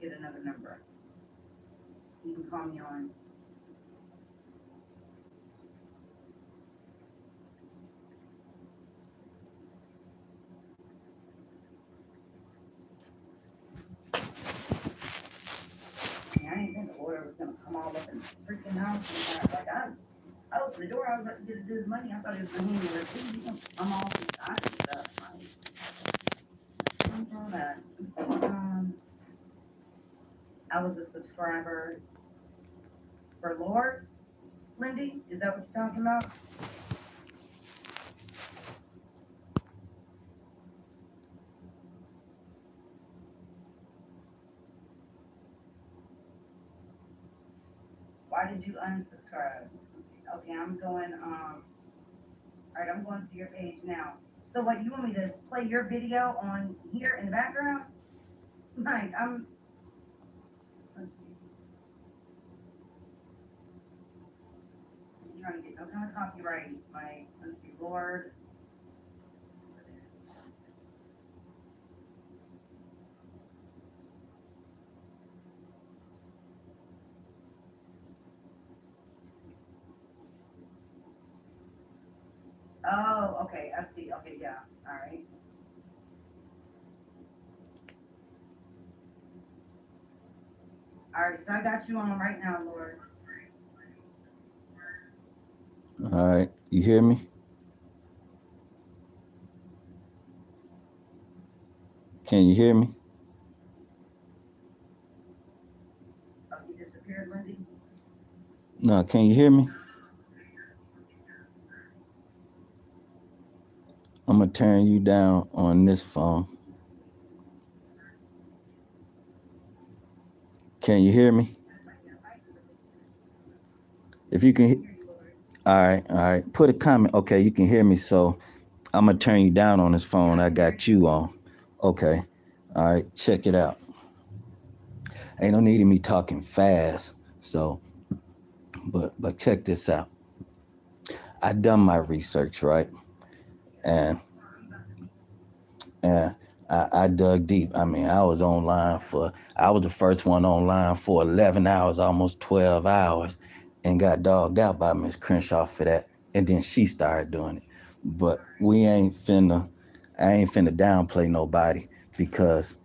get another number. You can call me on. Yeah, I didn't think the order was gonna come all up in the freaking house. And I opened the door. I was about to get his money. I thought he was gonna hand me a receipt. I'm all excited and stuff. Like, all that. I was a subscriber for Lord. Lindy, is that what you're talking about? Why did you unsubscribe? Okay, I'm going. All right, I'm going to your page now. So, what you want me to play your video on here in the background? Like, let's see. I'm trying to get no kind of copyright. Like, let's see, Lord. Oh, okay, I see. Okay, yeah. All right. All right, so I got you on right now, Lord. All right, you hear me? Can you hear me? Oh, you disappeared, Lindy? No, can you hear me? I'm gonna turn you down on this phone. Can you hear me? If you can, all right. Put a comment. Okay, you can hear me. So I'm gonna turn you down on this phone. I got you on. Okay. All right. Check it out. Ain't no need of me talking fast. So, but check this out. I done my research, right? And and I dug deep. I mean, I was the first one online for 11 hours, almost 12 hours, and got dogged out by Miss Crenshaw for that. And then she started doing it. But I ain't finna downplay nobody because,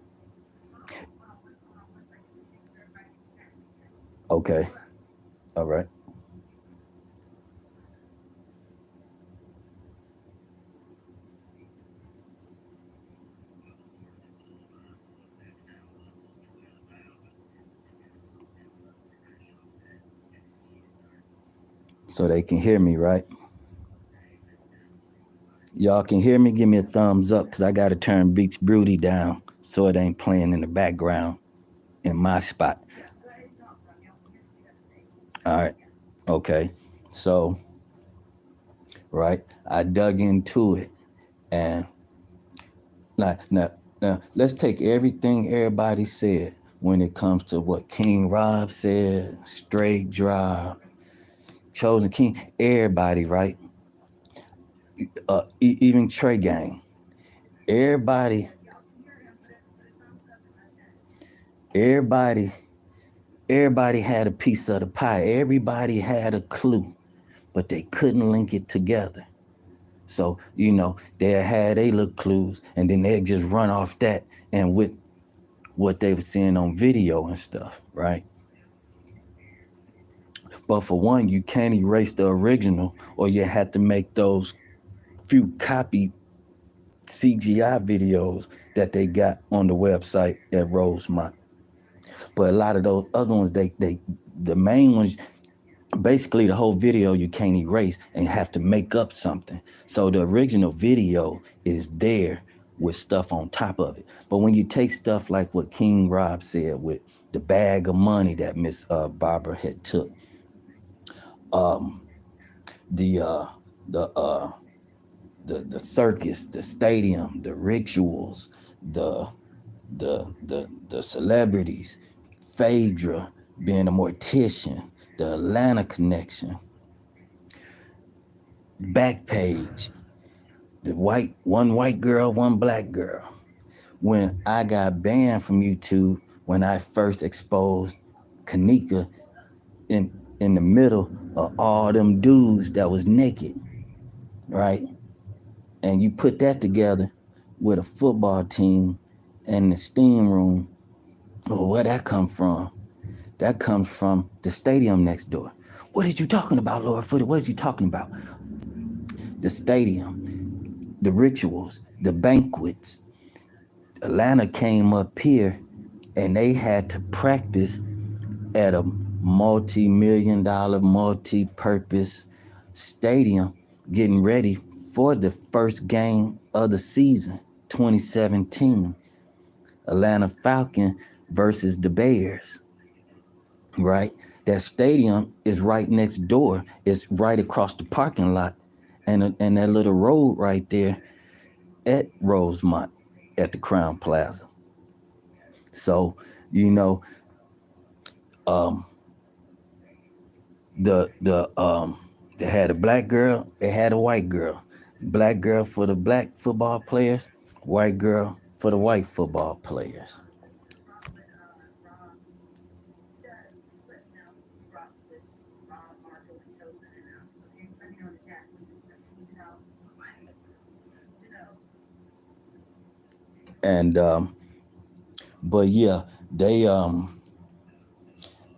okay, all right. So they can hear me, right? Y'all can hear me? Give me a thumbs up because I got to turn Beach Broody down so it ain't playing in the background in my spot. All right. Okay. So, right, I dug into it and now let's take everything everybody said when it comes to what King Rob said, Straight Drive, Chosen King, everybody, right? Even Trey Gang. Everybody, everybody, everybody had a piece of the pie. Everybody had a clue, but they couldn't link it together. So, they had their little clues and then they'd just run off that and with what they were seeing on video and stuff, right? But for one, you can't erase the original or you have to make those few copy CGI videos that they got on the website at Rosemont. But a lot of those other ones, the main ones, basically the whole video you can't erase and have to make up something. So the original video is there with stuff on top of it. But when you take stuff like what King Rob said with the bag of money that Miss Barbara had took, um, the uh, the uh, the circus, the stadium, the rituals, the the celebrities, Phaedra being a mortician, the Atlanta connection, Backpage, the one white girl, one black girl. When I got banned from YouTube when I first exposed Kenneka in the middle of all them dudes that was naked, right? And you put that together with a football team and the steam room. Well, where that come from? That comes from the stadium next door. What are you talking about, Lord Footy? What are you talking about? The stadium, the rituals, the banquets. Atlanta came up here and they had to practice at a multi-million-dollar, multi-purpose stadium getting ready for the first game of the season, 2017, Atlanta Falcons versus the Bears, right? That stadium is right next door. It's right across the parking lot and that little road right there at Rosemont at the Crown Plaza. So, you know, they had a black girl, they had a white girl. Black girl for the black football players, white girl for the white football players. And but yeah,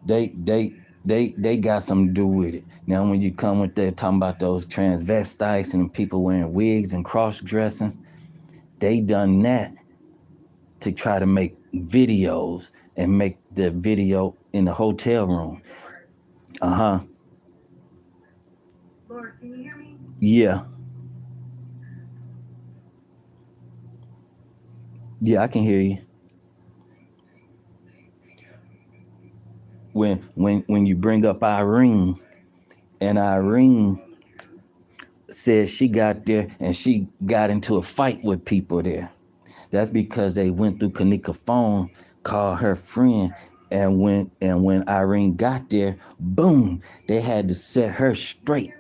they they got something to do with it. Now when you come with that talking about those transvestites and people wearing wigs and cross dressing, they done that to try to make videos and make the video in the hotel room. Uh-huh. Lord, can you hear me? Yeah. Yeah, I can hear you. When you bring up Irene, and Irene said she got there and she got into a fight with people there. That's because they went through Kenneka's phone, called her friend, and when Irene got there, boom, they had to set her straight.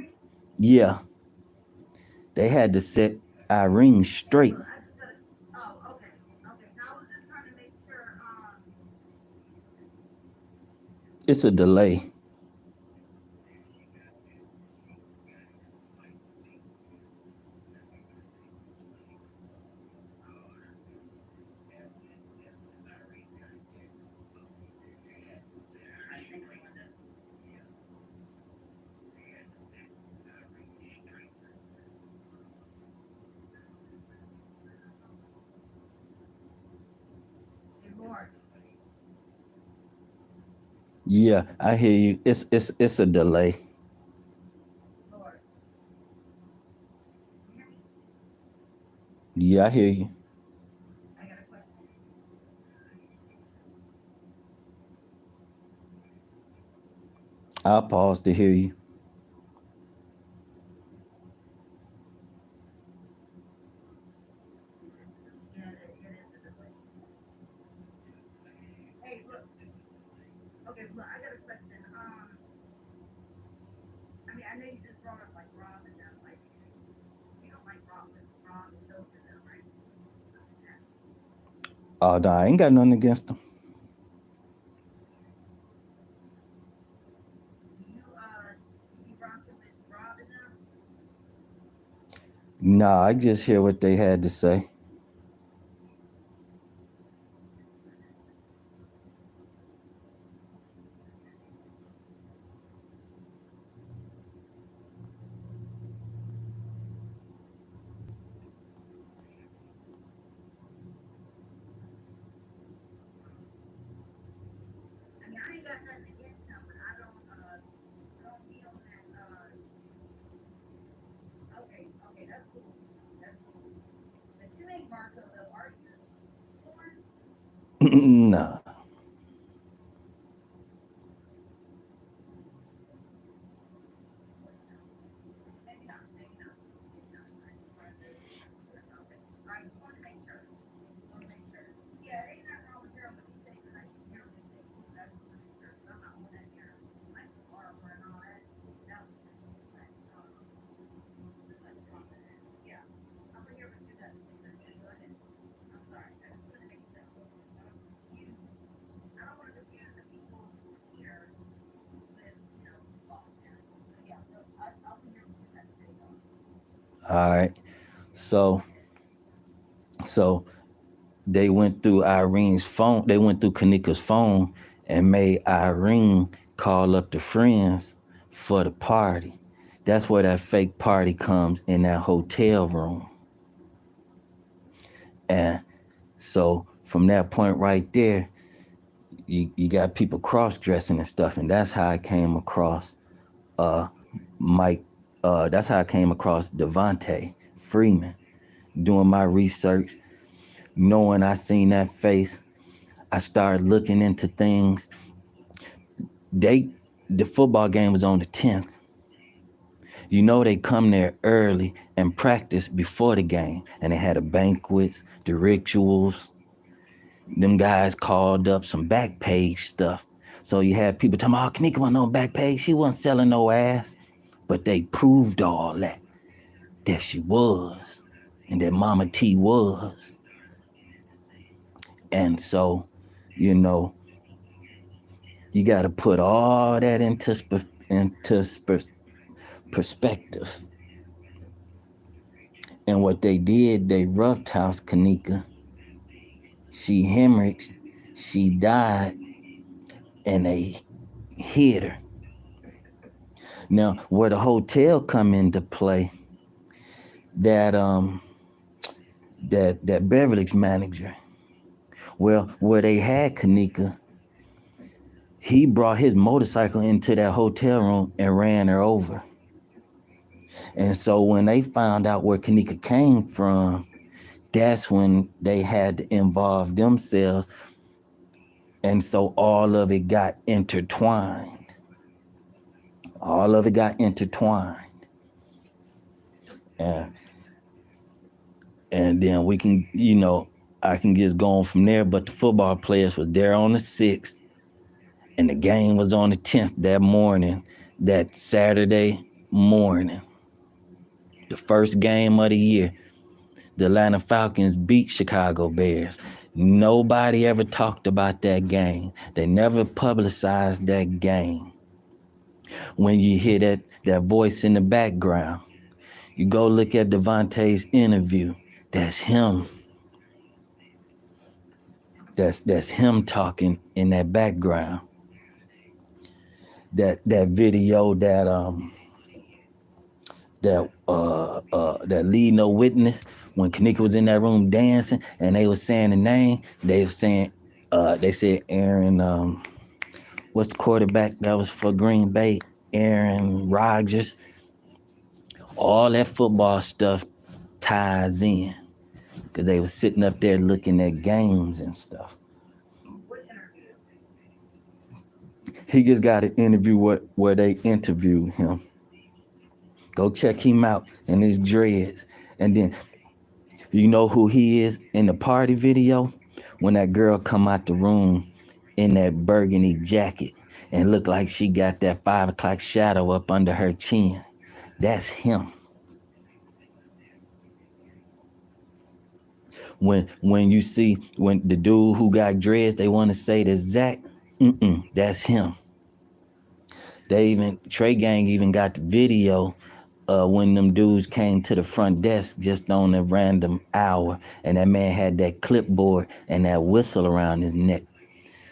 Yeah, they had to set Irene straight. Oh, okay. Okay. I was just trying to make sure, It's a delay. Lord. Yeah, I hear you. It's a delay. Lord. Yeah, I hear you. I got a question. I'll pause to hear you. Yeah, it is a delay. Hey, look. Okay, look, I got a question. I mean, I know you just brought up like Rob and them, like you don't like Rob and Dope and them, right? Oh, no, I ain't got nothing against them. You rock with Rob and them? Nah, I just hear what they had to say. I mean, I ain't got nothing against them, but I don't be on that. Okay, that's cool. That's cool. But you ain't Marco though, are you? Lauren? Nah. Maybe not. Maybe not. Maybe not. I just wanted to. Okay. I just want to make sure. Want to make sure. Yeah, ain't nothing wrong with hearing what you say, but I can hear what they say too. I just want to make sure. 'Cause I'm not on that here. Like Barbara and all that. That was just like, like confident. Yeah. I'm gonna hear what you got to say. Go ahead. I'm sorry. I just want to make sure. You. All right. So so they went through Irene's phone. They went through Kenneka's phone and made Irene call up the friends for the party. That's where that fake party comes, in that hotel room. And so from that point right there, you got people cross-dressing and stuff. And that's how I came across uh Mike. That's how I came across Devontae Freeman. Doing my research, knowing I seen that face, I started looking into things. The football game was on the 10th. You know, they come there early and practice before the game, and they had the banquets, the rituals. Them guys called up some back page stuff. So you had people talking, oh, Kenneka wasn't on back page. She wasn't selling no ass. But they proved all that she was, and that Mama T was. And so, you know, you got to put all that into perspective. And what they did, they roughed house Kenneka. She hemorrhaged, she died, and they hid her. Now, where the hotel come into play, that Beverly's manager, well, where they had Kenneka, he brought his motorcycle into that hotel room and ran her over. And so when they found out where Kenneka came from, that's when they had to involve themselves. And so all of it got intertwined. All of it got intertwined. And then we can, you know, I can just go on from there. But the football players was there on the 6th. And the game was on the 10th that morning, that Saturday morning. The first game of the year. The Atlanta Falcons beat Chicago Bears. Nobody ever talked about that game. They never publicized that game. When you hear that voice in the background, you go look at Devontae's interview. That's him. That's him talking in that background. That video that lead no witness, when Kenneka was in that room dancing and they was saying the name, they were saying they said Aaron, what's the quarterback that was for Green Bay? Aaron Rodgers. All that football stuff ties in, because they was sitting up there looking at games and stuff. He just got an interview where they interviewed him. Go check him out and his dreads. And then, you know who he is in the party video? When that girl come out the room in that burgundy jacket and look like she got that 5 o'clock shadow up under her chin. That's him. When you see, when the dude who got dreads, they want to say that's Zach. That's him. Trey Gang even got the video when them dudes came to the front desk just on a random hour, and that man had that clipboard and that whistle around his neck.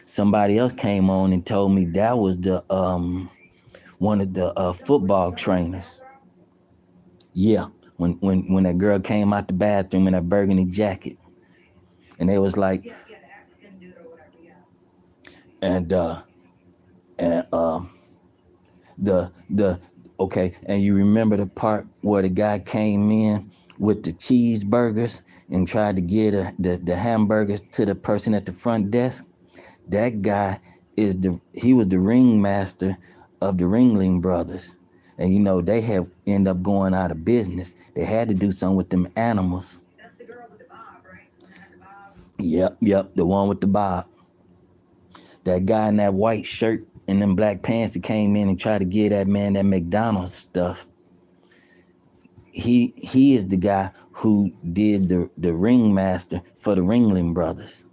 Somebody else came on and told me that was the one of the football trainers. Yeah, when that girl came out the bathroom in that burgundy jacket, and they was like, and okay, and you remember the part where the guy came in with the cheeseburgers and tried to get the hamburgers to the person at the front desk? That guy he was the ringmaster of the Ringling Brothers. And you know, they have end up going out of business. They had to do something with them animals. That's the girl with the bob, right? The bob. Yep, the one with the bob. That guy in that white shirt and them black pants that came in and tried to give that man that McDonald's stuff. He is the guy who did the ringmaster for the Ringling Brothers.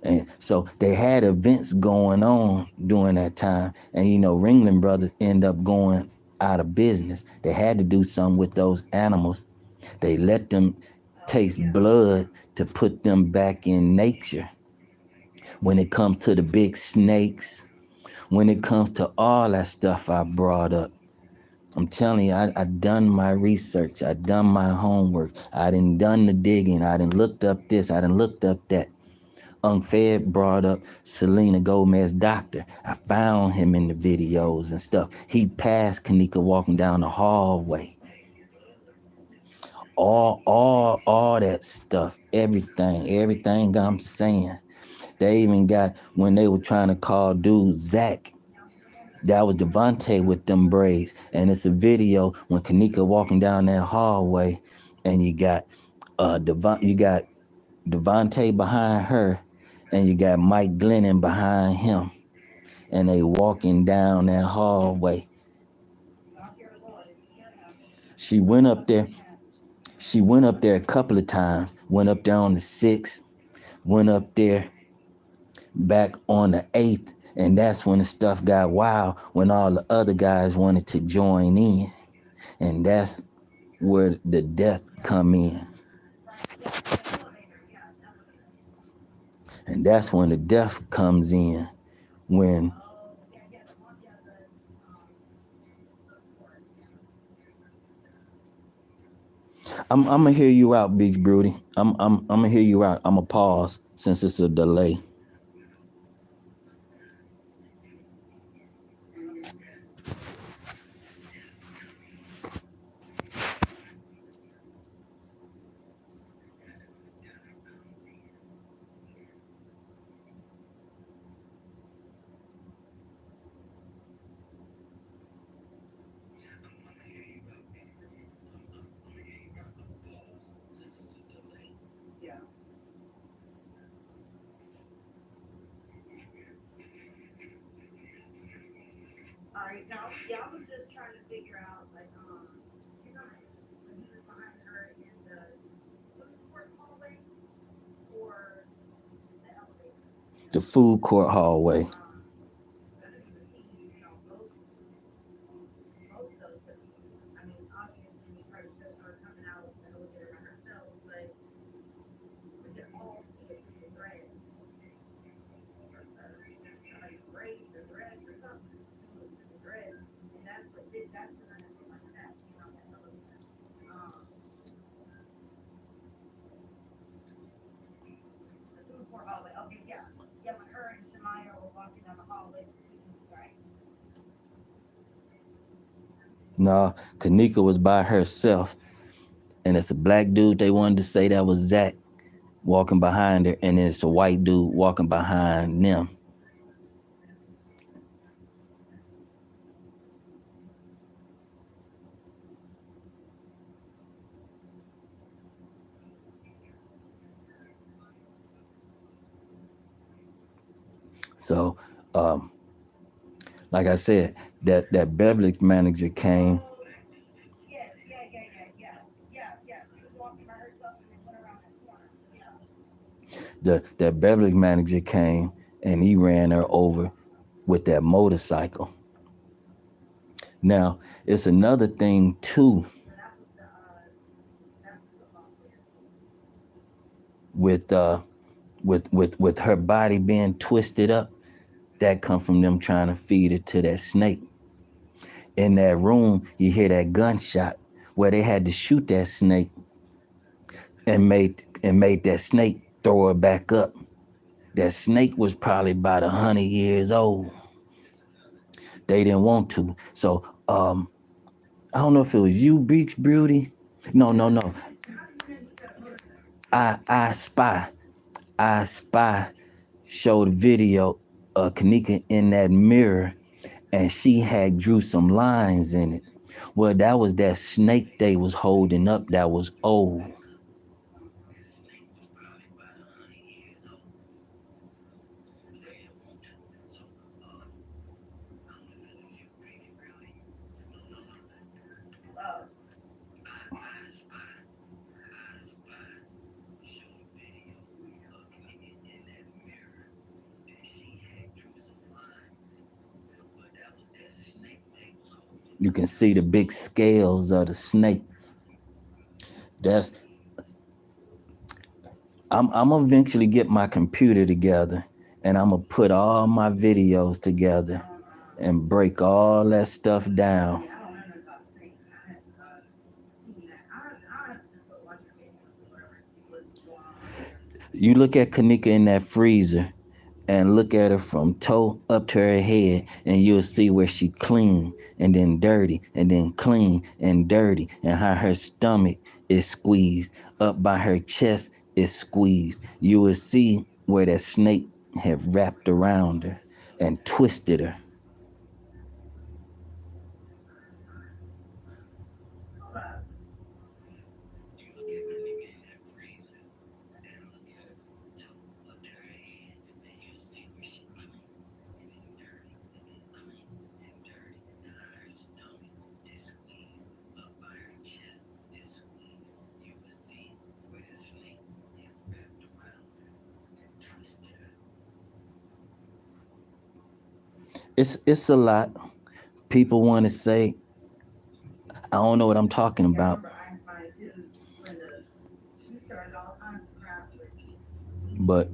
And so they had events going on during that time. And, you know, Ringling Brothers end up going out of business. They had to do something with those animals. They let them taste blood to put them back in nature. When it comes to the big snakes, when it comes to all that stuff I brought up, I'm telling you, I done my research. I done my homework. I done the digging. I done looked up this. I done looked up that. Unfed brought up Selena Gomez doctor. I found him in the videos and stuff. He passed Kenneka walking down the hallway. All that stuff. Everything I'm saying. They even got, when they were trying to call dude Zach, that was Devontae with them braids. And it's a video when Kenneka walking down that hallway, and you got Devontae behind her, and you got Mike Glennon behind him, and they walking down that hallway. She went up there. She went up there a couple of times. Went up there on the 6th. Went up there back on the 8th. And that's when the stuff got wild, when all the other guys wanted to join in. And that's where the death come in. And that's when the death comes in. When I'm gonna hear you out, Big Broody. I'm gonna hear you out. I'm gonna pause since it's a delay. All right, now, yeah, I was just trying to figure out, like, you know, when he was behind her in the food court hallway or the elevator. The food court hallway. But he was seeing, you know, both those, but I mean, obviously, he probably should start coming out of the elevator by herself, but we could all see it through the thread. Like braids or threads or something, through the thread, and that's what did, that's the one that looked like that, you know, that elevator. The food court hallway, okay, yeah, yeah, when her and Shemaya were walking down the hallway, right? No, Kenneka was by herself, and it's a black dude. They wanted to say that was Zach walking behind her, and it's a white dude walking behind them. So, like I said, that Beverly manager came. Yes, yeah. She was walking by herself and they went around that corner. Yeah. That Beverly manager came, and he ran her over with that motorcycle. Now, it's another thing too. So that was the football player. With her body being twisted up, that come from them trying to feed it to that snake. In that room, you hear that gunshot where they had to shoot that snake and made that snake throw her back up. That snake was probably about 100 years old. They didn't want to. So I don't know if it was you, Beach Beauty. No. I spy showed a video of Kenneka in that mirror, and she had drew some lines in it. Well, that was that snake they was holding up that was old. You can see the big scales of the snake. That's I'm gonna eventually get my computer together and I'm gonna put all my videos together and break all that stuff down. You look at Kenneka in that freezer and look at her from toe up to her head, and you'll see where she clean and then dirty and then clean and dirty, and how her stomach is squeezed up by her chest is squeezed. You will see where that snake had wrapped around her and twisted her. It's a lot. People want to say, I don't know what I'm talking about. But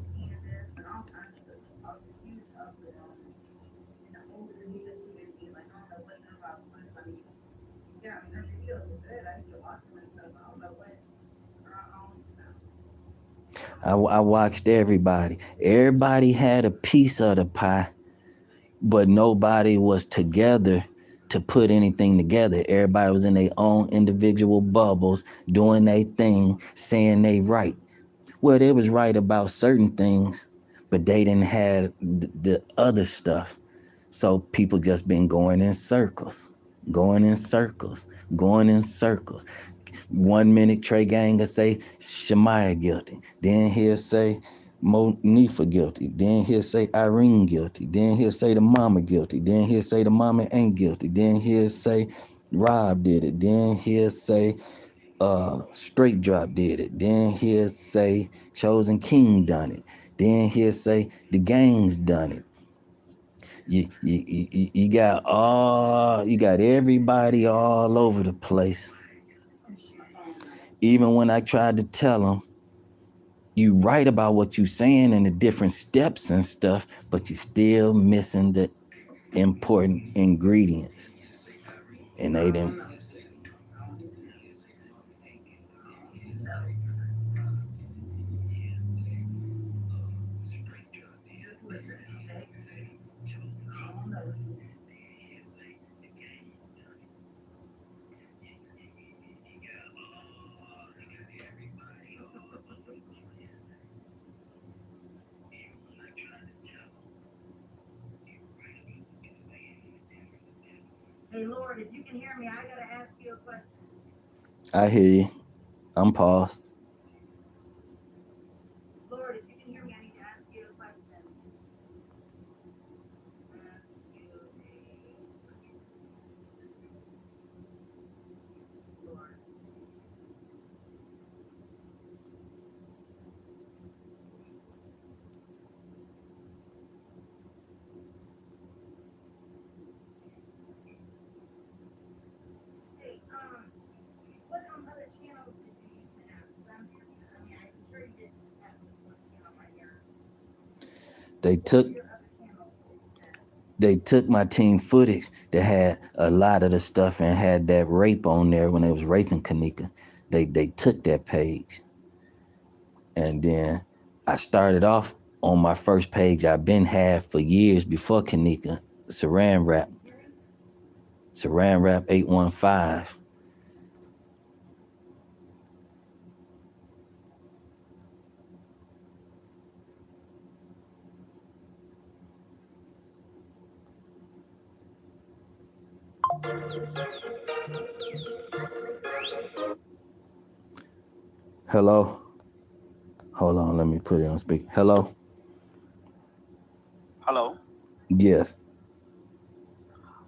I watched everybody. Everybody had a piece of the pie, but nobody was together to put anything together. Everybody was in their own individual bubbles, doing their thing, saying they right. Well, they was right about certain things, but they didn't have the other stuff. So people just been going in circles, going in circles, going in circles. 1 minute Trey Gang will say Shemaya guilty. Then he'll say Monifa guilty. Then he'll say Irene guilty. Then he'll say the mama guilty. Then he'll say the mama ain't guilty. Then he'll say Rob did it. Then he'll say Straight Drop did it. Then he'll say Chosen King done it. Then he'll say the gang's done it. You got everybody all over the place. Even when I tried to tell them, you write about what you saying and the different steps and stuff, but you still missing the important ingredients. And they didn't. Hey, Lord, if you can hear me, I gotta ask you a question. I hear you. I'm paused. Lord, if you can hear me, I need to ask you a question. Lord. Hey, what other channels did you use to have? I'm sure you didn't have this one channel right here. They took they took my team footage that had a lot of the stuff and had that rape on there when they was raping Kenneka. They took that page. And then I started off on my first page I've been had for years before Kenneka, Saran Wrap. Saran Wrap 815. Hello? Hold on, let me put it on speaker. Hello? Hello. Yes.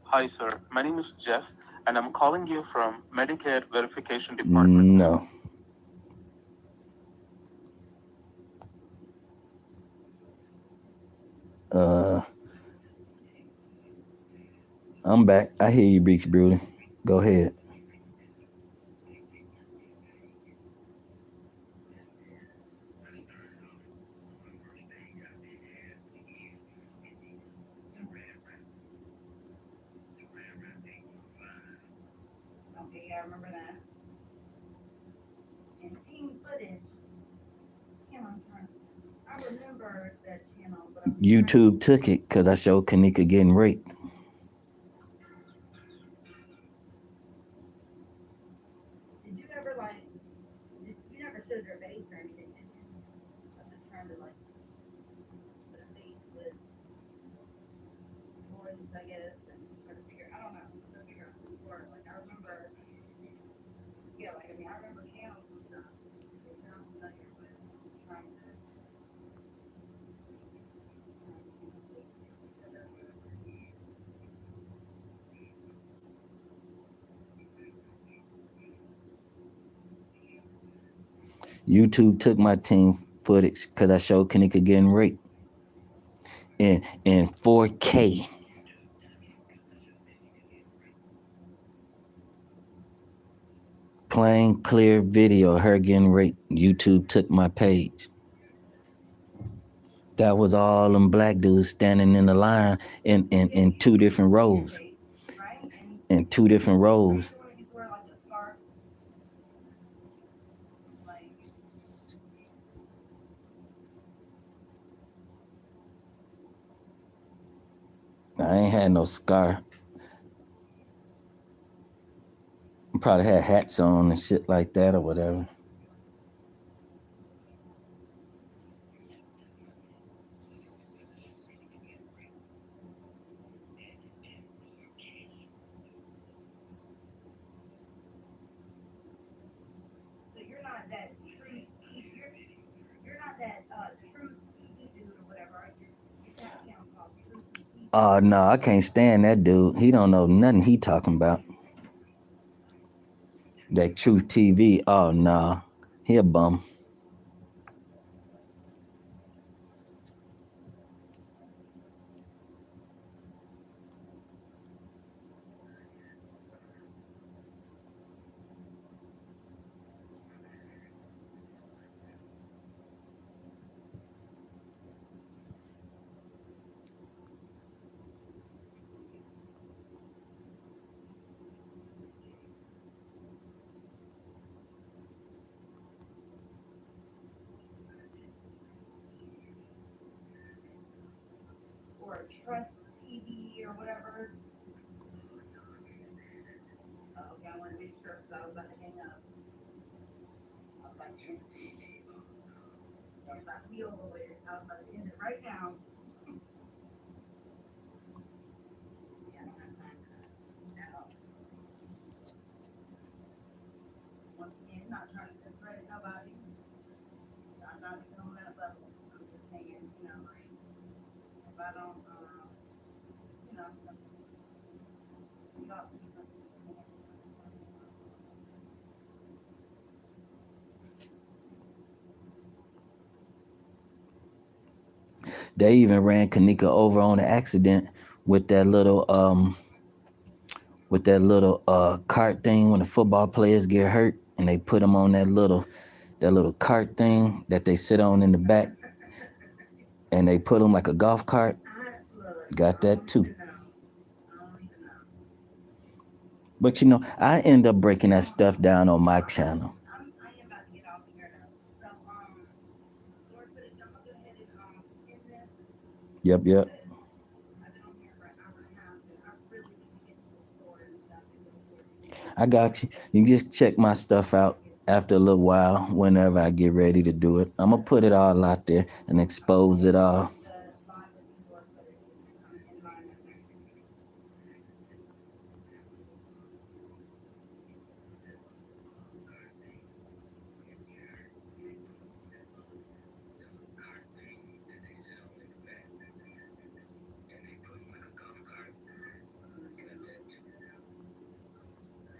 Hi, sir. My name is Jeff, and I'm calling you from Medicare Verification Department. No. I'm back. I hear you, Breeks Brewley. Go ahead. Okay, yeah, I remember that. And team footage. Yeah, I remember that channel, but I'm YouTube took it because I showed Kenneka getting raped. Did you ever like? You never showed your face or anything, did you? I'm just trying to like put a face with voice, I guess, and try to figure. I don't know. I'm trying to figure out who you were. Like I remember. Yeah, like I mean, I remember channels and stuff. It's not familiar with trying to. YouTube took my team footage because I showed Kenneka getting raped in 4K. Plain, clear video of her getting raped. YouTube took my page. That was all them black dudes standing in the line in two different rows. Right? And In two different rows. you want to wear like a scarf, like. I ain't had no scar. Probably had hats on and shit like that or whatever. So you're not that true. You're not that true TV dude or whatever. Right? You got a channel called True TV. Oh no, I can't stand that dude. He don't know nothing he talking about. That Truth TV. Oh no, he a bum. Or Trust TV or whatever. Okay, I want to make sure because I was about to hang up. I was like, that's not me over with. I was about to end it right now. Yeah, I don't have time for that at all. Once again, not trying to discredit nobody. I'm not even on that level. I'm just saying, like, if I don't, stop. They even ran Kenneka over on an accident with that little cart thing when the football players get hurt and they put them on that little cart thing that they sit on in the back and they put them like a golf cart. Got that too. But I end up breaking that stuff down on my channel. I am about to get off here now. So, Lord, put it, I'm gonna go ahead and end this. Yep. I've been on here for an hour and a half, and I really need to get to the store and stuff and go through everything. I got you. You can just check my stuff out after a little while whenever I get ready to do it. I'm going to put it all out there and expose it all. The live with you, Lord, put it in my memory.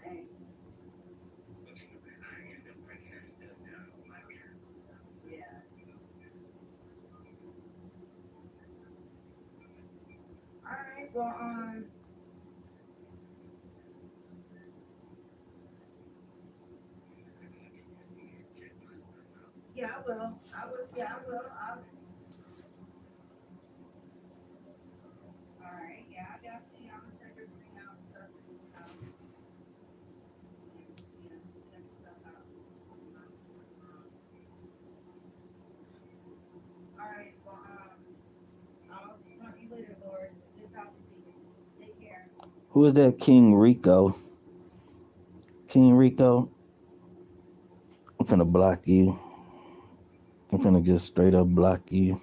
Dang. Yeah. All right. Well, Yeah, I will. Yeah, I will. All right. Yeah, I got you. I'm gonna check everything out. Stuff, check stuff out. All right. Well, I'll talk to you later, Lord. Good talking to you. Take care. Who is that? King Rico. King Rico, I'm finna block you. I'm finna just straight up block you.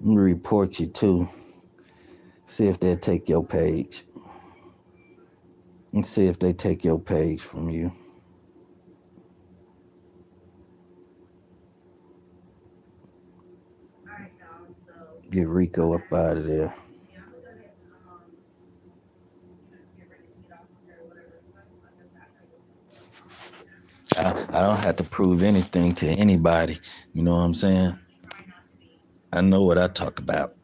I'm gonna report you too. See if they'll take your page. And see if they take your page from you. All right, y'all. So Get Rico up out of there. yeah, I'm gonna go ahead and get ready to get off here or whatever. I don't have to prove anything to anybody. You know what I'm saying? Try not to be. I know what I talk about.